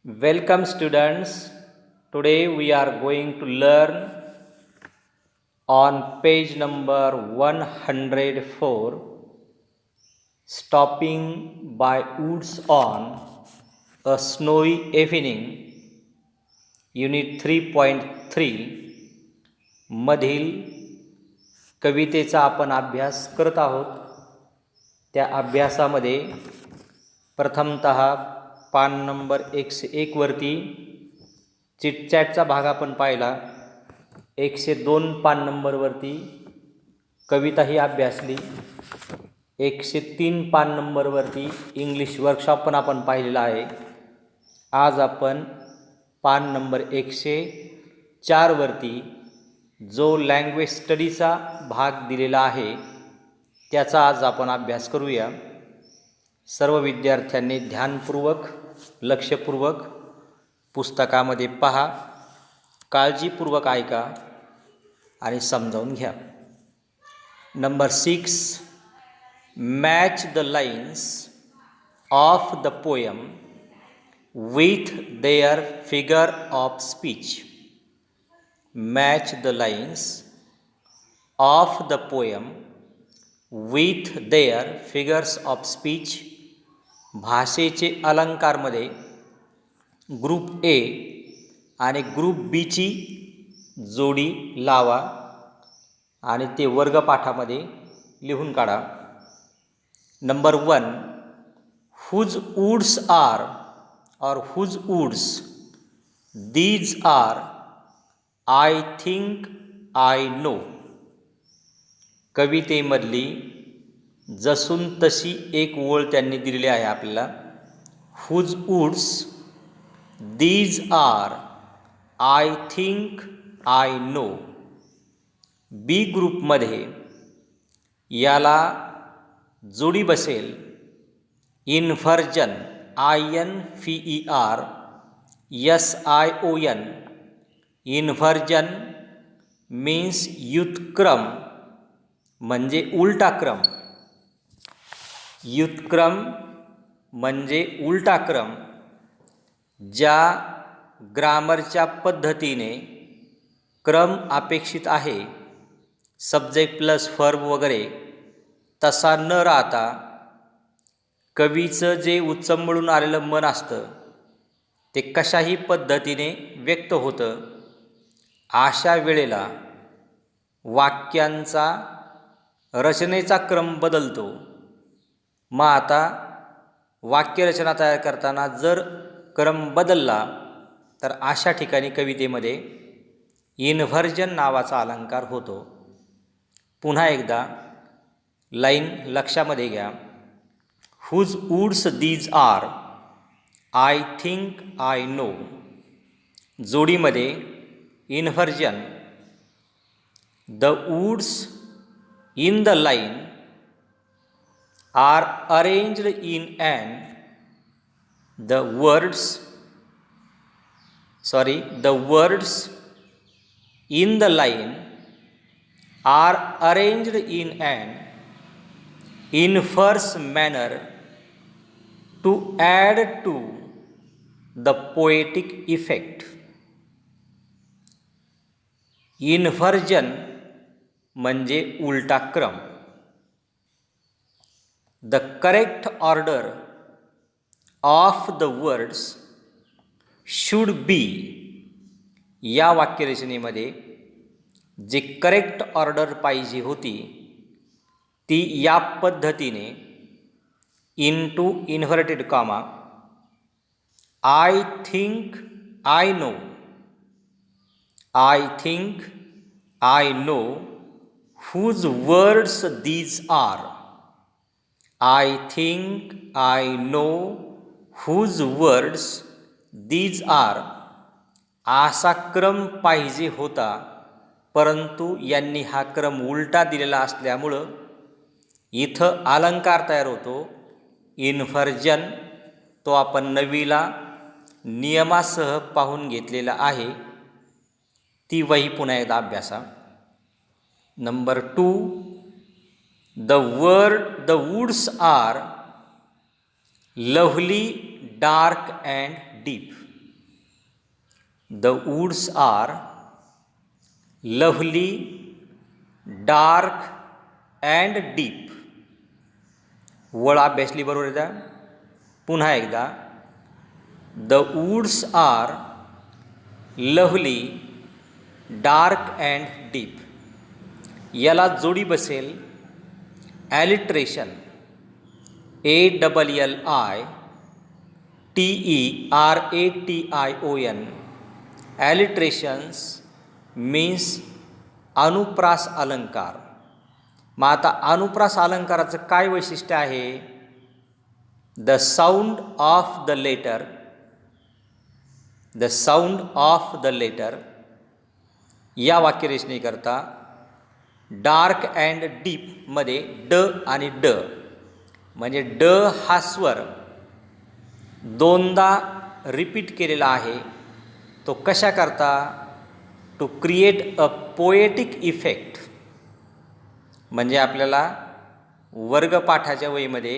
Welcome students. Today we are going to learn on page number 104 stopping by woods on a snowy evening unit 3.3 मधील कवितेचा आपण अभ्यास करत आहोत. त्या अभ्यासामध्ये प्रथमतः पान नंबर 101 वरती चिटचॅटचा भाग आपण पाहिला. 102 पान नंबरवरती कविता ही अभ्यासली. 103 पान नंबरवरती इंग्लिश वर्कशॉप पण आपण पाहिलेला आहे. आज आपण पान नंबर 104 वरती जो लँग्वेज स्टडीचा भाग दिलेला आहे त्याचा आज आपण अभ्यास करूया. सर्व विद्यार्थ्यांनी ध्यानपूर्वक लक्षपूर्वक पुस्तकामध्ये पहा, काळजीपूर्वक ऐका आणि समजावून घ्या. Number 6, match the lines of the poem with their figure of speech. Match the lines of the poem with their figures of speech. भाषेचे अलंकारमध्ये ग्रुप ए आणि ग्रुप बीची जोडी लावा आणि ते वर्गपाठामध्ये लिहून काढा. नंबर 1, हुज वूड्स आर और whose woods these are I think I know. कवितेमधली जसून तशी एक ओळ त्यांनी दिलेली आहे आपल्याला. Whose woods these are I think I know. B ग्रुपमध्ये याला जोडी बसेल इन्व्हर्जन INVERSION. इन्व्हर्जन मीन्स व्युत्क्रम म्हणजे उलटा क्रम. व्युत्क्रम म्हणजे उलटा क्रम. ज्या ग्रामरच्या पद्धतीने क्रम अपेक्षित आहे, सब्जेक्ट प्लस वर्ब वगैरे, तसा न राहता कवीचं जे उचंबळून आलेलं मन असतं ते कशाही पद्धतीने व्यक्त होतं. अशा वेळेला वाक्यांचा रचनेचा क्रम बदलतो. मग आता वाक्यरचना तयार करताना जर क्रम बदलला तर अशा ठिकाणी कवितेमध्ये इन्व्हर्जन नावाचा अलंकार होतो. पुन्हा एकदा लाईन लक्षामध्ये घ्या. Whose woods these are I think I know. जोडीमध्ये inversion. The woods in the line are arranged in an the words in the line are arranged in an inverse manner to add to the poetic effect. Inversion म्हणजे उलटा क्रम. The correct order of the words should be. या वाक्यरचनेमध्ये जे correct order पाहिजे होती ती या पद्धतीने into inverted comma I think I no. I think I no whose words these are. I think I know whose words these are. असा क्रम पाहिजे होता, परंतु यांनी हा क्रम उलटा दिलेला असल्यामुळं इथं अलंकार तयार होतो इन्व्हर्जन. तो आपण नवीला नियमासह पाहून घेतलेला आहे. ती वही पुन्हा एकदा अभ्यासा. Number 2, the woods are lovely, dark and deep. The woods are lovely dark and deep. वळ अभ्यासली बरोबर एकदा. पुन्हा एकदा. The woods are lovely dark and deep. याला जोडी बसेल ॲलिट्रेशन. ALLITERATION. ॲलिट्रेशन्स मीन्स अनुप्रास अलंकार. मग आता अनुप्रास अलंकाराचं काय वैशिष्ट्य आहे? The sound of the letter. The sound of the letter या वाक्यरचनेकरता डार्क अँड डीपमध्ये ड आणि ड म्हणजे ड हा स्वर दोनदा रिपीट केलेला आहे. तो कशाकरता? To create a poetic effect. म्हणजे आपल्याला वर्गपाठाच्या वहीमध्ये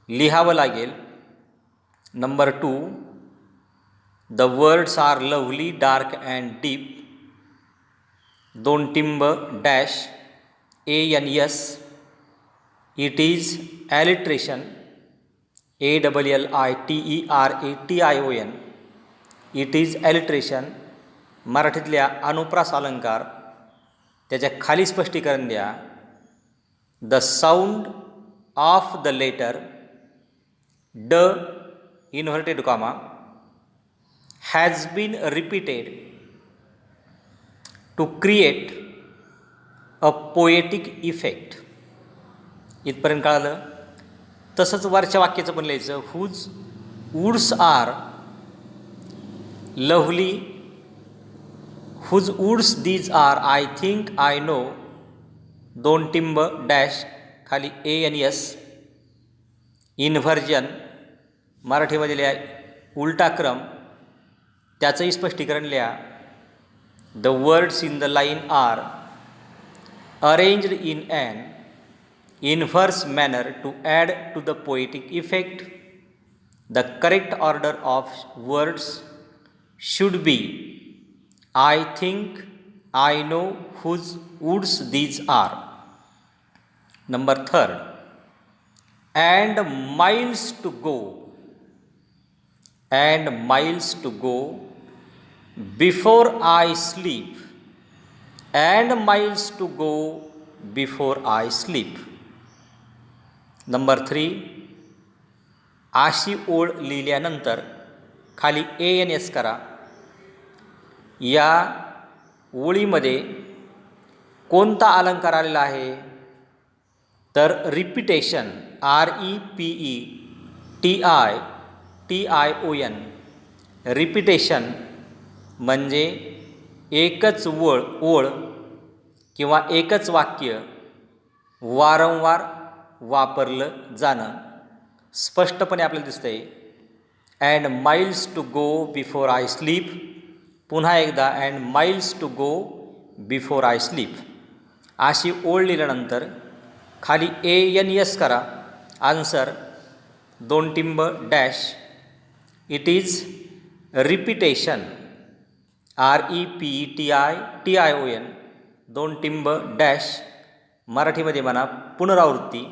लिहावं लागेल. Number 2, the words are lovely dark and deep. 2 टिंब dash ANS. It is alliteration. ALLITERATION. It is alliteration. मराठीतल्या अनुप्रास अलंकार त्याच्या खाली स्पष्टीकरण द्या. The sound of the letter D inverted comma has been repeated to create a poetic effect. इथपर्यंत कळालं? तसंच वरच्या वाक्याचं पण लिहायचं. Whose woods are lovely. Whose woods these are I think I know. 2 टिंब डॅश खाली ANS. इन्व्हर्जन मराठीमध्ये लिहा उलटा क्रम. त्याचंही स्पष्टीकरण लिहा. The words in the line are arranged in an inverse manner to add to the poetic effect. The correct order of words should be I think, I know, whose woods these are. Number 3, and miles to go. And miles to go before I sleep. And miles to go before I sleep. Number 3, अशी ओळ लिहिल्यानंतर खाली ANS करा. या ओळीमध्ये कोणता अलंकार आलेला आहे? तर रिपिटेशन. REPETITION. रिपिटेशन म्हणजे एकच ओळ किंवा एकच वाक्य वारंवार वापरलं जाणं स्पष्टपणे आपल्याला दिसतंय. And miles to go before I sleep. पुन्हा एकदा and miles to go before I sleep. अशी ओळ लिहिल्यानंतर खाली ANS करा. आन्सर 2 टिंब dash. It is repetition. REPETITION. 2 टिंब डॅश. मराठीमध्ये म्हणा पुनरावृत्ती.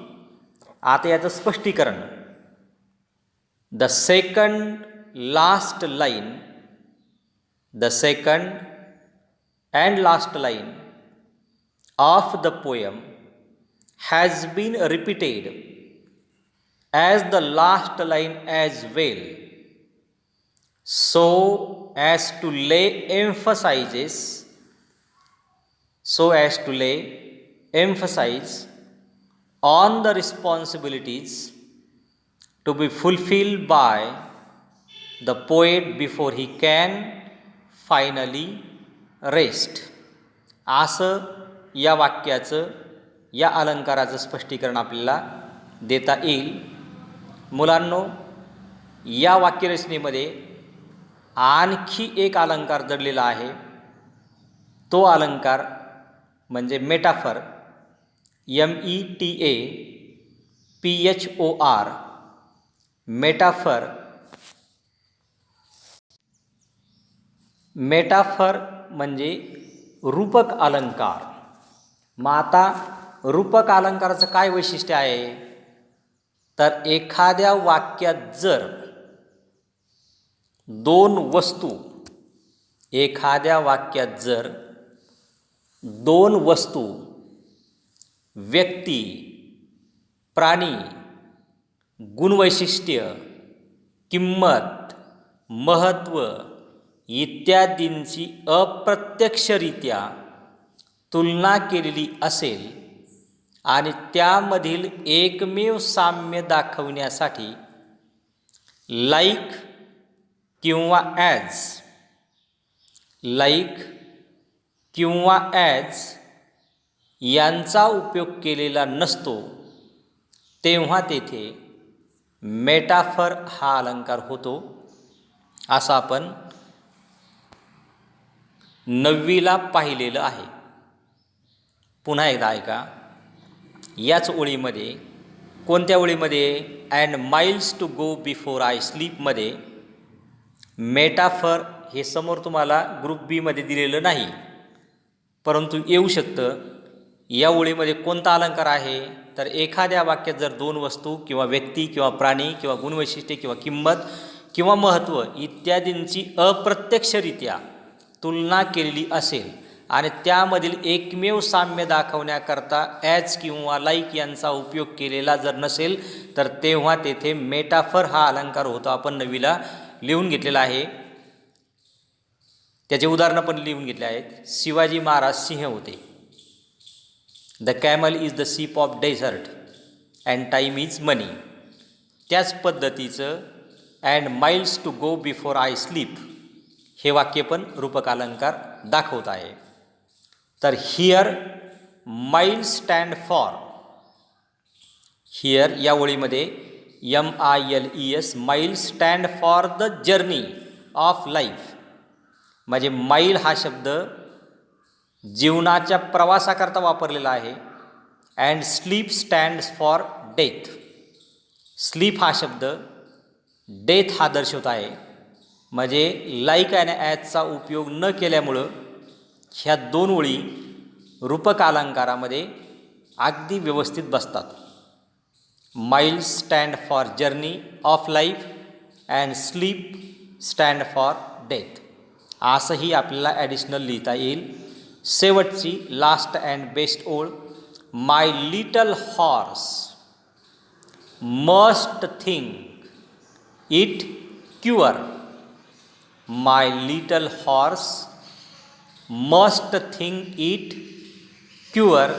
आता याचं स्पष्टीकरण. The second last line. The second and last line of the poem has been repeated as the last line as well, so as to lay emphasizes. So as to ले emphasize on the responsibilities to be fulfilled by the poet before he can finally rest. असं या वाक्याचं या अलंकाराचं स्पष्टीकरण आपल्याला देता येईल. मुलांनो, या वाक्यरचनेमध्ये आणखी एक अलंकार दडलेला आहे. तो अलंकार म्हणजे मेटाफर. METAPHOR. मेटाफर मेटाफर म्हणजे रूपक अलंकार. मग आता रूपक अलंकाराचं काय वैशिष्ट्य आहे, तर एखाद्या वाक्यात जर दोन वस्तू, एखाद्या वाक्यात जर दोन वस्तू, व्यक्ती, प्राणी, गुणवैशिष्ट्य, किंमत, महत्त्व इत्यादींची अप्रत्यक्षरित्या तुलना केलेली असेल आणि त्यामधील एकमेव साम्य दाखवण्यासाठी लाईक किंवा ॲज, लाईक किंवा ॲज यांचा उपयोग केलेला नसतो, तेव्हा तेथे मेटाफर हा अलंकार होतो. असं आपण 9वीला पाहिलेलं आहे. पुन्हा एकदा ऐका. याच ओळीमध्ये, कोणत्या ओळीमध्ये, and miles to go before I स्लीपमध्ये मेटाफर हे समोर तुम्हाला ग्रुप बीमध्ये दिलेलं नाही, परंतु येऊ शकतं. या ओळीमध्ये कोणता अलंकार आहे, तर एखाद्या वाक्यात जर दोन वस्तू किंवा व्यक्ती किंवा प्राणी किंवा गुणवैशिष्ट्ये किंवा किंमत किंवा महत्त्व इत्यादींची अप्रत्यक्षरित्या तुलना केलेली असेल आणि त्यामधील एकमेव साम्य दाखवण्याकरता ॲज किंवा लाईक यांचा उपयोग केलेला जर नसेल, तर तेव्हा तेथे मेटाफर हा अलंकार होतो. आपण 9वीला लिहून घेतलेला आहे. त्याचे उदाहरणं पण लिहून घेतले आहेत. शिवाजी महाराज सिंह होते. The camel is the ship of desert and time is money. त्याच पद्धतीचं and miles to go before I sleep हे वाक्य पण रूपक अलंकार दाखवत आहे. तर here miles stand for, here या ओळीमध्ये MILES miles stand for the journey of life, म्हणजे माईल हा शब्द जीवनाच्या प्रवासाकरता वापरलेला आहे. And sleep stands for death, sleep हा शब्द डेथ हा दर्शवत आहे. म्हणजे लाईक अँड ॲजचा उपयोग न केल्यामुळं ह्या दोन ओळी रूपक अलंकारामध्ये अगदी व्यवस्थित बसतात. Miles stand for journey of life and sleep stand for death, असंही आपल्याला ॲडिशनल लिहिता येईल. शेवटची लास्ट अँड बेस्ट ओळ, my little horse must think it queer. My little horse must think it queer,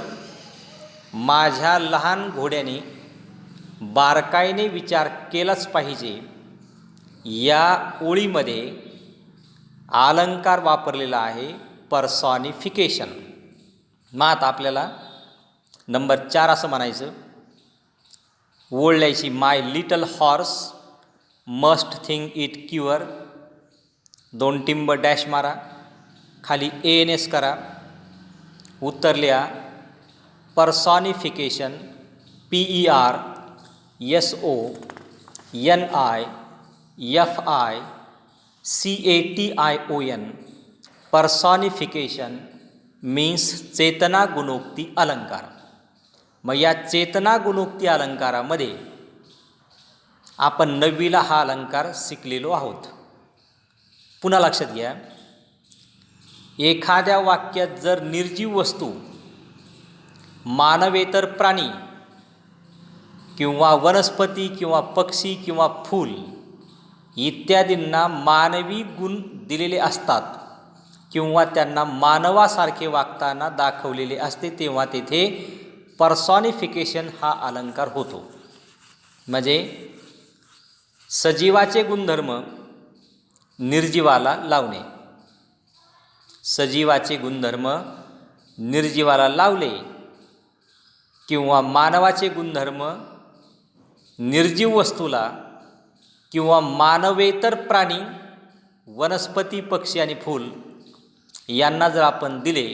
माझ्या लहान घोड्याने बारकाईने विचार केलाच पाहिजे. या ओळीमध्ये अलंकार वापरलेला आहे पर्सॉनिफिकेशन. मग आता आपल्याला नंबर 4 असं म्हणायचं. ओळ लिहायची, my little horse must think it queer, 2 टिंब डॅश मारा, खाली ANS करा, उत्तर लिहा. पर्सॉनिफिकेशन PERSONIFICATION, पर्सॉनिफिकेशन मीन्स चेतना गुणोक्ती अलंकार. मग या चेतना गुणोक्ती अलंकारामध्ये आपण 9वीला हा अलंकार शिकलेलो आहोत. पुन्हा लक्षात घ्या. एखाद्या वाक्यात जर निर्जीव वस्तू, मानवेतर प्राणी किंवा वनस्पती किंवा पक्षी किंवा फूल इत्यादींना मानवी गुण दिलेले असतात किंवा त्यांना मानवासारखे वागताना दाखवलेले असते, तेव्हा तेथे पर्सॉनिफिकेशन हा अलंकार होतो. म्हणजे सजीवाचे गुणधर्म निर्जीवाला लावणे, सजीवाचे गुणधर्म निर्जीवाला लावले किंवा मानवाचे गुणधर्म निर्जीव वस्तूला किंवा मानवेतर प्राणी, वनस्पती, पक्षी आणि फूल यांना जर आपण दिले,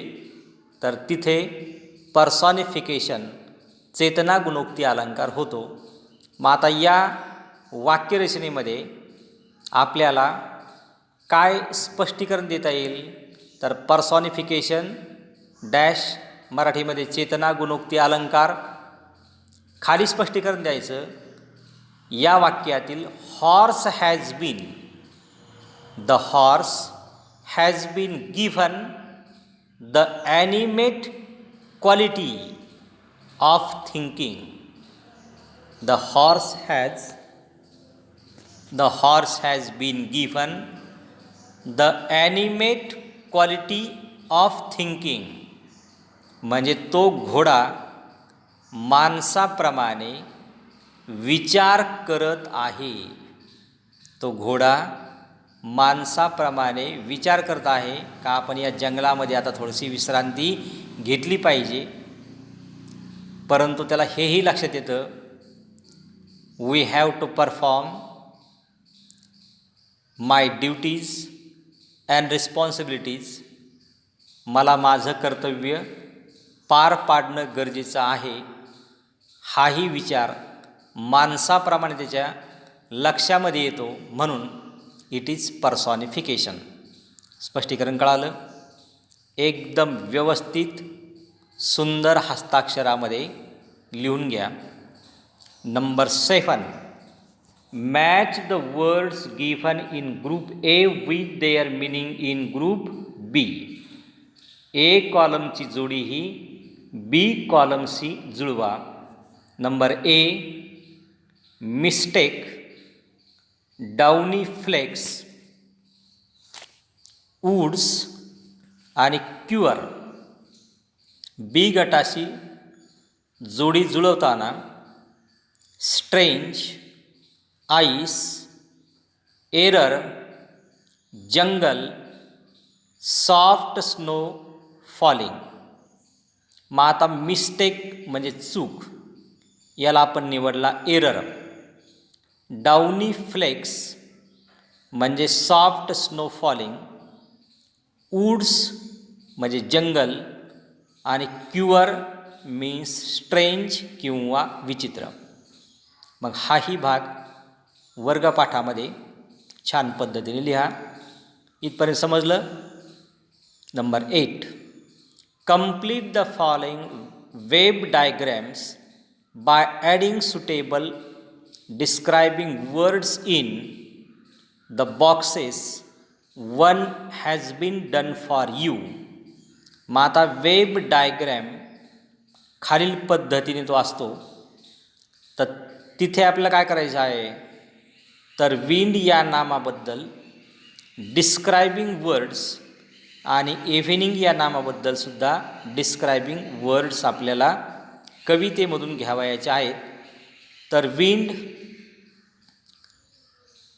तर तिथे पर्सॉनिफिकेशन चेतना गुणोक्ती अलंकार होतो. मग आता या वाक्यरचनेमध्ये आपल्याला काय स्पष्टीकरण देता येईल? तर पर्सॉनिफिकेशन डॅश मराठीमध्ये चेतना गुणोक्ती अलंकार. खाली स्पष्टीकरण द्यायचं. या वाक्यातील horse has been, the horse has been given the animate quality of thinking. The horse has been given the animate quality of thinking. म्हणजे तो घोडा माणसाप्रमाणे विचार करत आहे. तो घोडा माणसाप्रमाणे विचार करत आहे का आपण या जंगलामध्ये आता थोडीशी विश्रांती घेतली पाहिजे. परंतु त्याला हेही लक्षात येतं, we have to perform my duties and responsibilities. मला माझं कर्तव्य पार पाडणं गरजेचं आहे. हाही विचार माणसाप्रमाणे त्याच्या लक्षामध्ये येतो, म्हणून इट इज पर्सॉनिफिकेशन. स्पष्टीकरण कळालं? एकदम व्यवस्थित सुंदर हस्ताक्षरामध्ये लिहून घ्या. Number 7, match the words given in group A with their meaning in group B. A कॉलमची जोडी ही बी कॉलमशी जुळवा. Number A, mistake, downy flakes, woods आणि क्युअर. बी गटाशी जोडी जुळवताना strange, ice, error, jungle, soft snow falling. मग आता मिस्टेक म्हणजे चूक, याला आपण निवडला एरर. डाउनी फ्लेक्स म्हणजे सॉफ्ट स्नो फॉलिंग. वूड्स म्हणजे जंगल आणि क्युअर मीन्स स्ट्रेंज किंवा विचित्र. मग हाही भाग वर्गपाठामध्ये छान पद्धतीने लिहा. इथपर्यंत समजलं? Number 8, complete the following web diagrams by adding suitable describing words in the boxes. One has been done for you. मग आता वेब डायग्रॅम खालील पद्धतीने तो असतो. तर तिथे आपल्याला काय करायचं आहे, तर विंड या नामाबद्दल, डिस्क्रायबिंग वर्ड्स आणि इव्हिनिंग या नामाबद्दलसुद्धा डिस्क्रायबिंग वर्ड्स आपल्याला कवितेमधून घ्यावयाचे आहेत. तर विंड,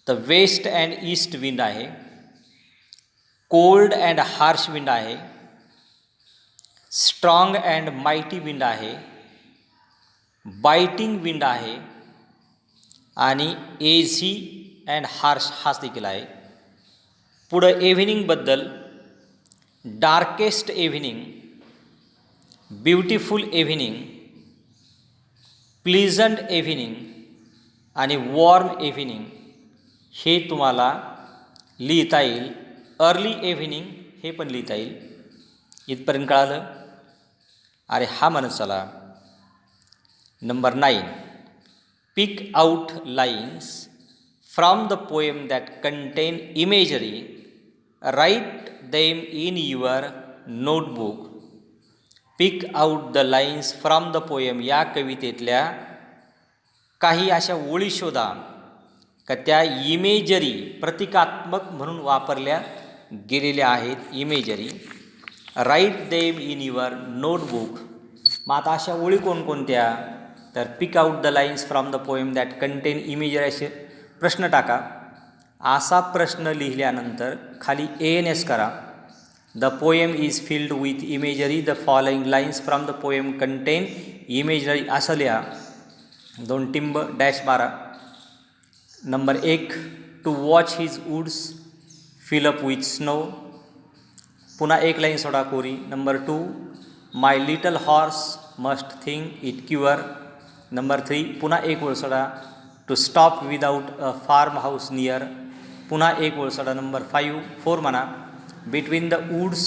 तर वेस्ट अँड ईस्ट विंड आहे. कोल्ड अँड हार्श विंड आहे. स्ट्रॉंग अँड माइटी विंड आहे. बायटिंग विंड आहे आणि एझी अँड हार्श हाच देखील आहे. पुढं इव्हिनिंगबद्दल, darkest evening, beautiful evening, pleasant evening आणि वॉर्म इव्हिनिंग हे तुम्हाला लिहिता येईल. अर्ली इव्हिनिंग हे पण लिहिता येईल. इथपर्यंत कळालं? अरे हा म्हणत चला. Number 9, pick out lines from the poem that contain imagery. Write them in your notebook. Pick out the lines from the poem. या कवितेतल्या काही अशा ओळी शोधा का त्या इमेजरी, प्रतिकात्मक म्हणून वापरल्या गेलेल्या आहेत. Imagery. Write them in your notebook. मग आता अशा ओळी कोणकोणत्या, तर pick out the lines from the poem that contain imagery असे प्रश्न टाका. असा प्रश्न लिहिल्यानंतर खाली ANS करा. The poem is filled with imagery. The following lines from the poem contain imagery असं लिहा. 2 टिंब -12. Number 1, to watch his woods fill up with snow. पुन्हा एक लाईन सोडा कोरी. Number 2, my little horse must think it queer. Number 3, पुन्हा एक ओळ सोडा. To stop without a farm house near. पुन्हा एक ओळ सोडा. नंबर 4 म्हणा. Between the woods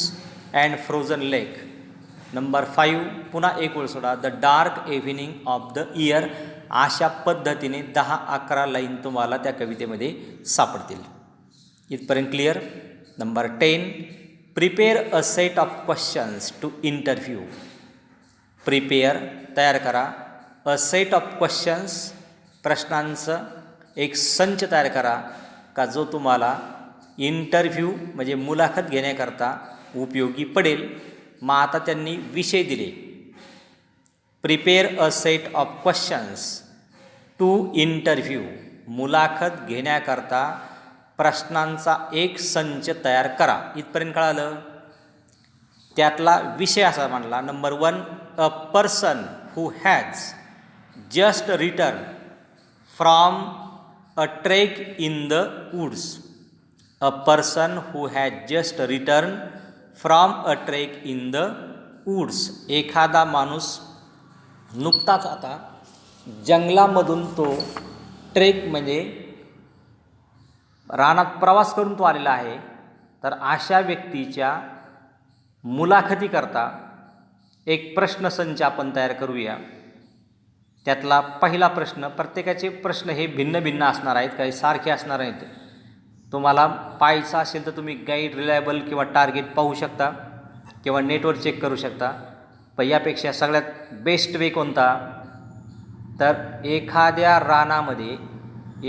and frozen lake. Number 5 पुन्हा एक ओळ सोडा. The dark evening of the year. अशा पद्धतीने 10-11 लाईन तुम्हाला त्या कवितेमध्ये सापडतील. इथपर्यंत clear. Number 10 prepare a set of questions to interview. Prepare तयार करा. अ सेट ऑफ क्वेश्चन्स प्रश्नांचं एक संच तयार करा का जो तुम्हाला इंटरव्ह्यू म्हणजे मुलाखत घेण्याकरता उपयोगी पडेल. मग आता त्यांनी विषय दिले. Prepare a set of questions to interview. मुलाखत घेण्याकरता प्रश्नांचा एक संच तयार करा. इथपर्यंत कळालं. त्यातला विषय असा मांडला. Number 1 a person who has just return from a trek in the woods. A person who has just return from a trek in the woods. एखादा माणूस नुकताच आता जंगलामधून तो ट्रेक म्हणजे रानात प्रवास करून तो आलेला आहे. तर अशा व्यक्तीच्या मुलाखतीकरता एक प्रश्नसंच आपण तयार करूया. त्यातला पहिला प्रश्न, प्रत्येकाचे प्रश्न हे भिन्न भिन्न असणार आहेत, काही सारखे असणार नाहीत. तुम्हाला पाहायचं असेल तर तुम्ही गाईड, रिलायबल किंवा टार्गेट पाहू शकता किंवा नेटवर चेक करू शकता. पण यापेक्षा सगळ्यात बेस्ट वे कोणता? तर एखाद्या रानामध्ये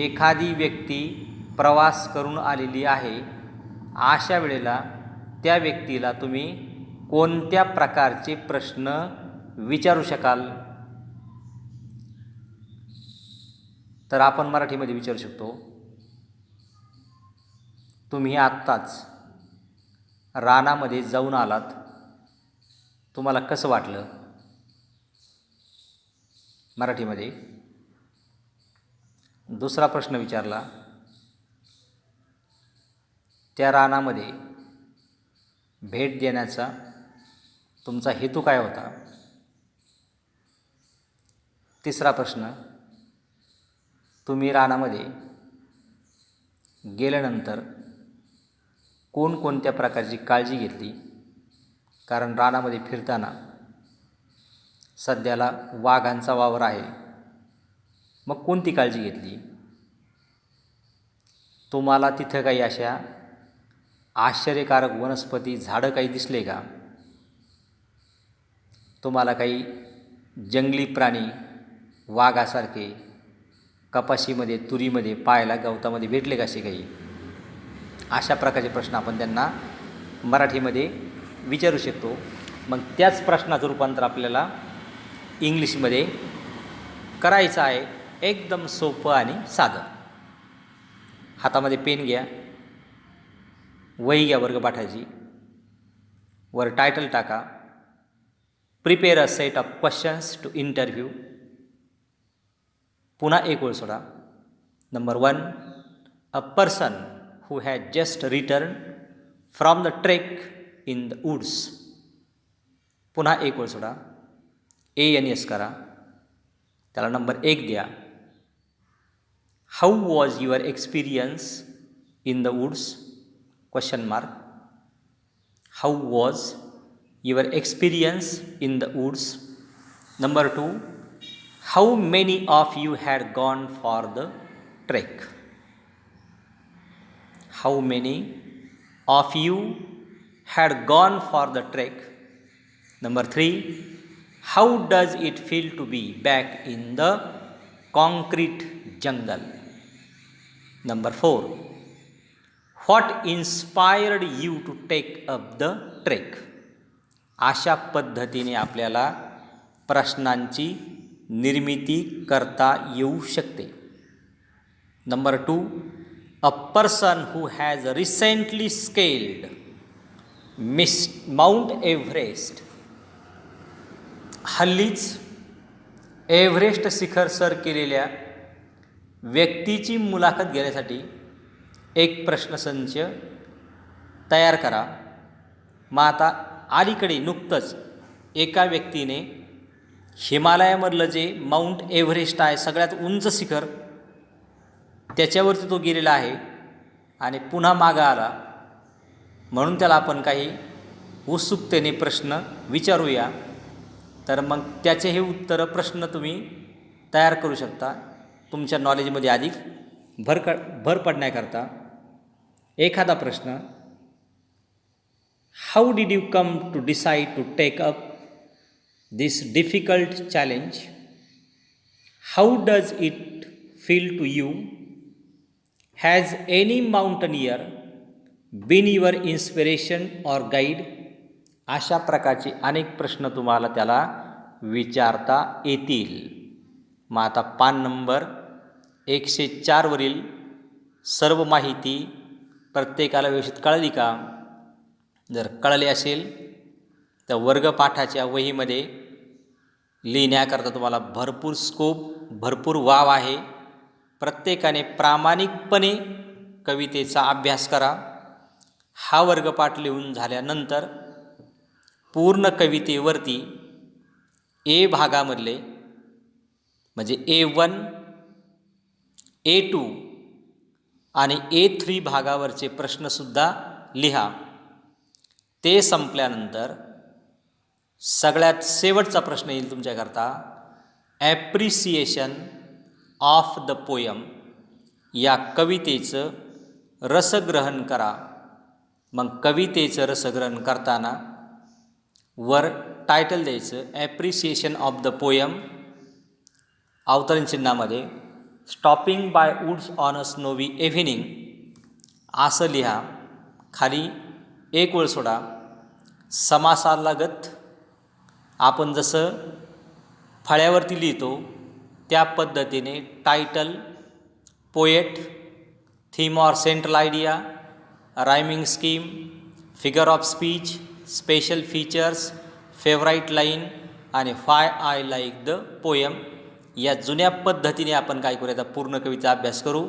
एखादी व्यक्ती प्रवास करून आलेली आहे. अशा वेळेला त्या व्यक्तीला तुम्ही कोणत्या प्रकारचे प्रश्न विचारू शकाल? तर आपण मराठीमध्ये विचारू शकतो, तुम्ही आत्ताच रानामध्ये जाऊन आलात, तुम्हाला कसं वाटलं? मराठीमध्ये. दुसरा प्रश्न विचारला, त्या रानामध्ये भेट देण्याचा तुमचा हेतू काय होता? तिसरा प्रश्न, तुम्ही रानामध्ये गेल्यानंतर कोणकोणत्या प्रकारची काळजी घेतली? कारण रानामध्ये फिरताना सध्याला वाघांचा वावर आहे. मग कोणती काळजी घेतली? तुम्हाला तिथं काही अशा आश्चर्यकारक वनस्पती, झाडं काही दिसले का? तुम्हाला काही जंगली प्राणी वाघासारखे कपाशीमध्ये, तुरीमध्ये, पायाला गवतामध्ये भेटले कसे काही? अशा प्रकारचे प्रश्न आपण त्यांना मराठीमध्ये विचारू शकतो. मग त्याच प्रश्नाचं रूपांतर आपल्याला इंग्लिशमध्ये करायचं आहे. एकदम सोपं आणि साधं. हातामध्ये पेन घ्या, वही घ्या वर्गपाठाची, वर टायटल टाका, prepare a set of questions to interview. पुन्हा एक ओळ सोडा. Number 1 a person who has just return from the trek in the woods. पुन्हा एक ओळ सोडा. ANS करा. त्याला नंबर 1 द्या. How was your experience in the woods? Question mark. How was your experience in the woods? Number 2 how many of you had gone for the trek? How many of you had gone for the trek? Number 3 how does it feel to be back in the concrete jungle? Number 4 what inspired you to take up the trek? अशा पद्धतीने आपल्याला प्रश्नांची निर्मिती करता येऊ शकते. Number 2 a person who has recently scaled mount Everest. हल्लीच Everest शिखर सर केलेल्या व्यक्तीची मुलाखत घेण्यासाठी एक प्रश्नसंच तयार करा. मग आता अलीकडे नुकतंच एका व्यक्तीने हिमालयामधलं जे माउंट एव्हरेस्ट आहे, सगळ्यात उंच शिखर, त्याच्यावरती तो गेलेला आहे आणि पुन्हा मागं आला, म्हणून त्याला आपण काही उत्सुकतेने प्रश्न विचारूया. तर मग त्याचे हे उत्तरं प्रश्न तुम्ही तयार करू शकता तुमच्या नॉलेजमध्ये अधिक भर पडण्याकरता. एखादा प्रश्न, how did you come to decide to take up this difficult challenge? How does it feel to you? Has any mountaineer been your inspiration or guide? अशा प्रकारचे अनेक प्रश्न तुम्हाला त्याला विचारता येतील. मग आता पान नंबर 104 वरील सर्व माहिती प्रत्येकाला व्यवस्थित कळली का? जर कळली असेल तर वर्गपाठाच्या वहीमध्ये लिहिण्याकरता तुम्हाला भरपूर स्कोप, भरपूर वाव आहे. प्रत्येकाने प्रामाणिकपणे कवितेचा अभ्यास करा. हा वर्गपाठ लिहून झाल्यानंतर पूर्ण कवितेवरती ए भागामधले म्हणजे A1, A2 आणि A3 भागावरचे प्रश्नसुद्धा लिहा. ते संपल्यानंतर सगळ्यात शेवटचा प्रश्न येईल तुमच्याकरता, ॲप्रिसिएशन ऑफ द पोयम. या कवितेचं रसग्रहण करा. मग कवितेचं रसग्रहण करताना वर टायटल द्यायचं, ॲप्रिसिएशन ऑफ द पोयम, अवतरण चिन्हामध्ये stopping by woods on a snowy evening असं लिहा. खाली एक वेळ सोडा. समासालागत आपण जसं फळ्यावरती लिहितो त्या पद्धतीने title, poet, theme or central idea, rhyming scheme, figure of speech, special features, favourite line आणि why I like the poem या जुन्या पद्धतीने आपण काय करूया, पूर्ण कविता अभ्यास करू.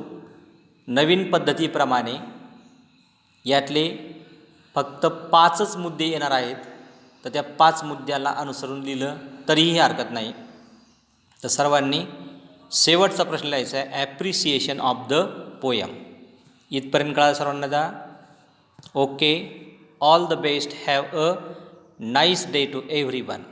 नवीन पद्धतीप्रमाणे यातले फक्त 5च मुद्दे येणार आहेत. तर त्या 5 मुद्द्याला अनुसरून लिहिलं तरीही हरकत नाही. तर सर्वांनी शेवटचा प्रश्न लिहायचा आहे, ॲप्रिसिएशन ऑफ द पोयम. इथपर्यंत कळा सर्वांना जा. Okay, all the best, have a nice day to everyone.